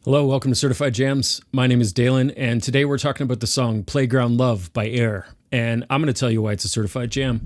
Hello, welcome to Certified Jams. My name is Dalen, and today we're talking about the song Playground Love by Air. And I'm going to tell you why it's a certified jam.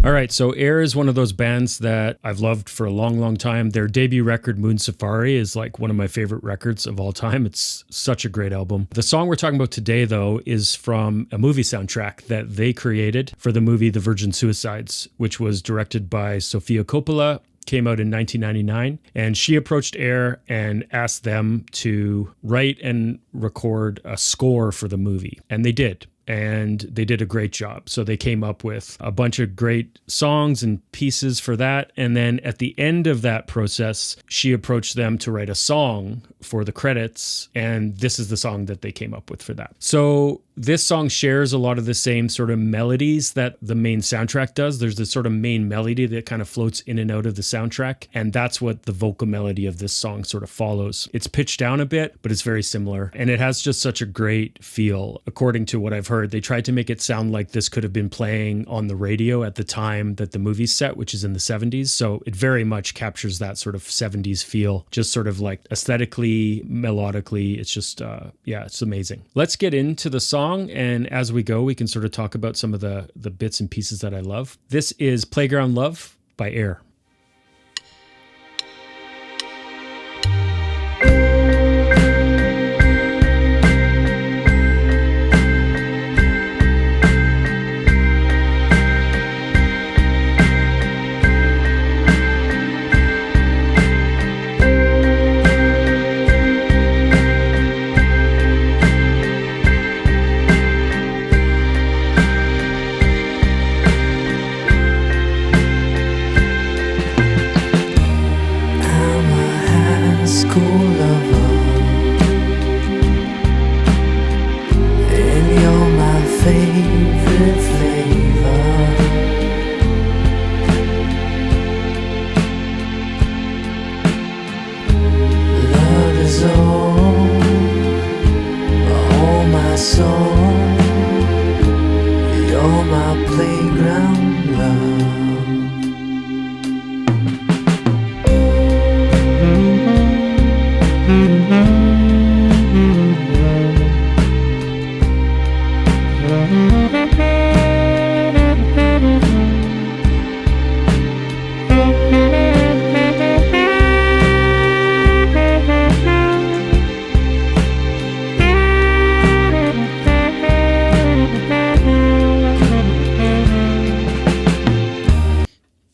All right, so Air is one of those bands that I've loved for a long, long time. Their debut record, Moon Safari, is like one of my favorite records of all time. It's such a great album. The song we're talking about today, though, is from a movie soundtrack that they created for the movie The Virgin Suicides, which was directed by Sofia Coppola. Came out in 1999, and she approached Air and asked them to write and record a score for the movie, and they did. And they did a great job. So they came up with a bunch of great songs and pieces for that. And then at the end of that process, she approached them to write a song for the credits. And this is the song that they came up with for that. So this song shares a lot of the same sort of melodies that the main soundtrack does. There's this sort of main melody that kind of floats in and out of the soundtrack. And that's what the vocal melody of this song sort of follows. It's pitched down a bit, but it's very similar. And it has just such a great feel, according to what I've heard. They tried to make it sound like this could have been playing on the radio at the time that the movie's set, which is in the 70s. So it very much captures that sort of 70s feel, just sort of like aesthetically, melodically. It's just, it's amazing. Let's get into the song. And as we go, we can sort of talk about some of the bits and pieces that I love. This is Playground Love by Air.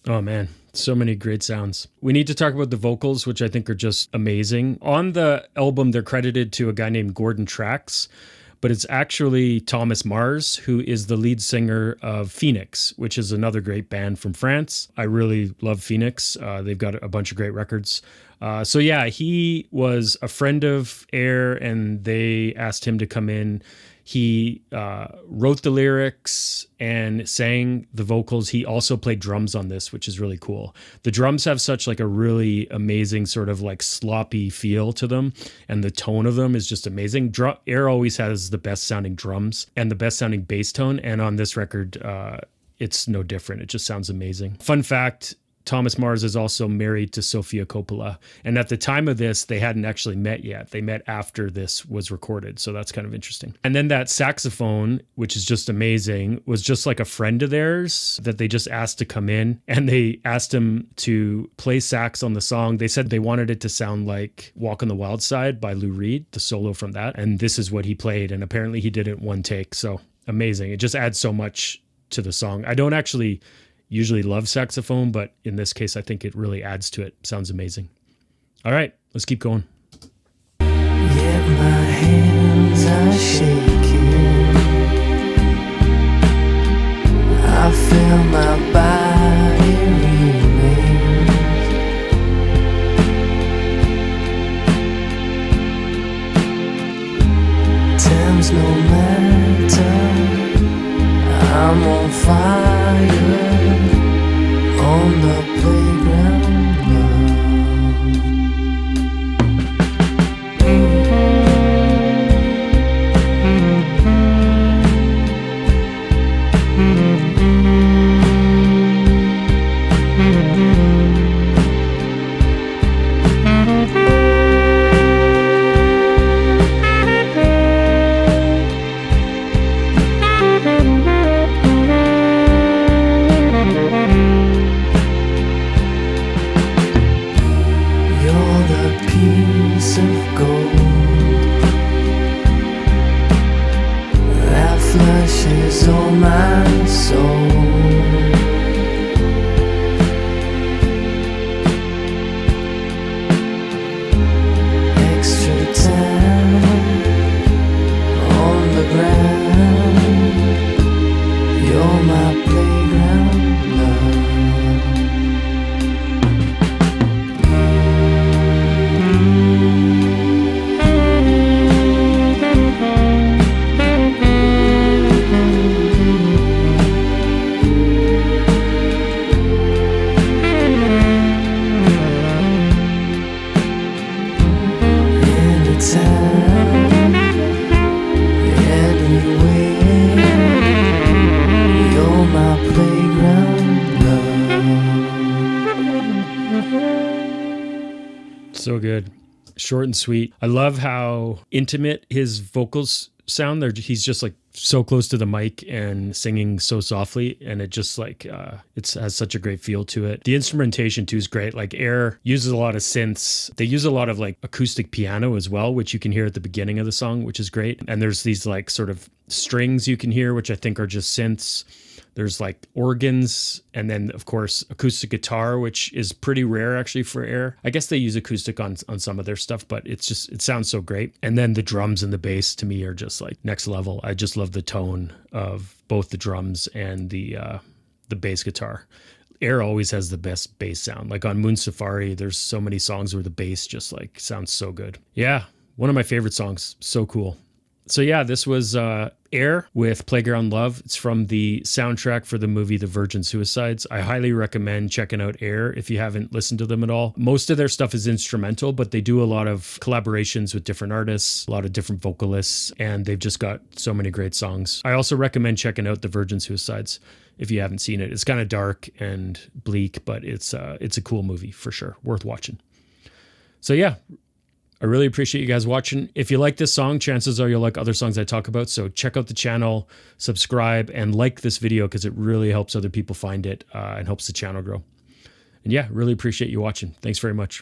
Oh man, so many great sounds. We need to talk about the vocals, which I think are just amazing. On the album, they're credited to a guy named Gordon Trax, but it's actually Thomas Mars, who is the lead singer of Phoenix, which is another great band from France. I really love Phoenix. They've got a bunch of great records. He was a friend of Air, and they asked him to come in. He wrote the lyrics and sang the vocals. He also played drums on this, which is really cool. The drums have such like a really amazing sort of like sloppy feel to them, and the tone of them is just amazing. Air always has the best sounding drums and the best sounding bass tone, and on this record, it's no different. It just sounds amazing. Fun fact, Thomas Mars is also married to Sofia Coppola. And at the time of this, they hadn't actually met yet. They met after this was recorded. So that's kind of interesting. And then that saxophone, which is just amazing, was just like a friend of theirs that they just asked to come in. And they asked him to play sax on the song. They said they wanted it to sound like Walk on the Wild Side by Lou Reed, the solo from that. And this is what he played. And apparently he did it in one take. So amazing. It just adds so much to the song. I don't actually usually love saxophone, but in this case, I think it really adds to it. Sounds amazing. All right, let's keep going. Yet my hands are shaking. I feel my body remains. Time's no matter. I'm on fire. On the playground love. You're the piece of gold that flushes all my soul. Extra time on the ground. You're my playground love. Anytime, anywhere, you're my playground love. So good. Short and sweet. I love how intimate his vocals sound. He's just like so close to the mic and singing so softly, and it just like it has such a great feel to it. The instrumentation too is great. Like Air uses a lot of synths. They use a lot of like acoustic piano as well, which you can hear at the beginning of the song, which is great. And there's these like sort of strings you can hear, which I think are just synths. There's like organs, and then of course acoustic guitar, which is pretty rare actually for Air. I guess they use acoustic on some of their stuff, but it sounds so great. And then the drums and the bass to me are just like next level. I just love the tone of both the drums and the bass guitar. Air always has the best bass sound. Like on Moon Safari, there's so many songs where the bass just like sounds so good. Yeah, one of my favorite songs. So cool. So yeah, this was Air with Playground Love. It's from the soundtrack for the movie The Virgin Suicides. I highly recommend checking out Air if you haven't listened to them at all. Most of their stuff is instrumental, but they do a lot of collaborations with different artists, a lot of different vocalists, and they've just got so many great songs. I also recommend checking out The Virgin Suicides if you haven't seen it. It's kind of dark and bleak, but it's a cool movie for sure. Worth watching. So yeah, I really appreciate you guys watching. If you like this song, chances are you'll like other songs I talk about. So check out the channel, subscribe, and like this video because it really helps other people find it and helps the channel grow. And yeah, really appreciate you watching. Thanks very much.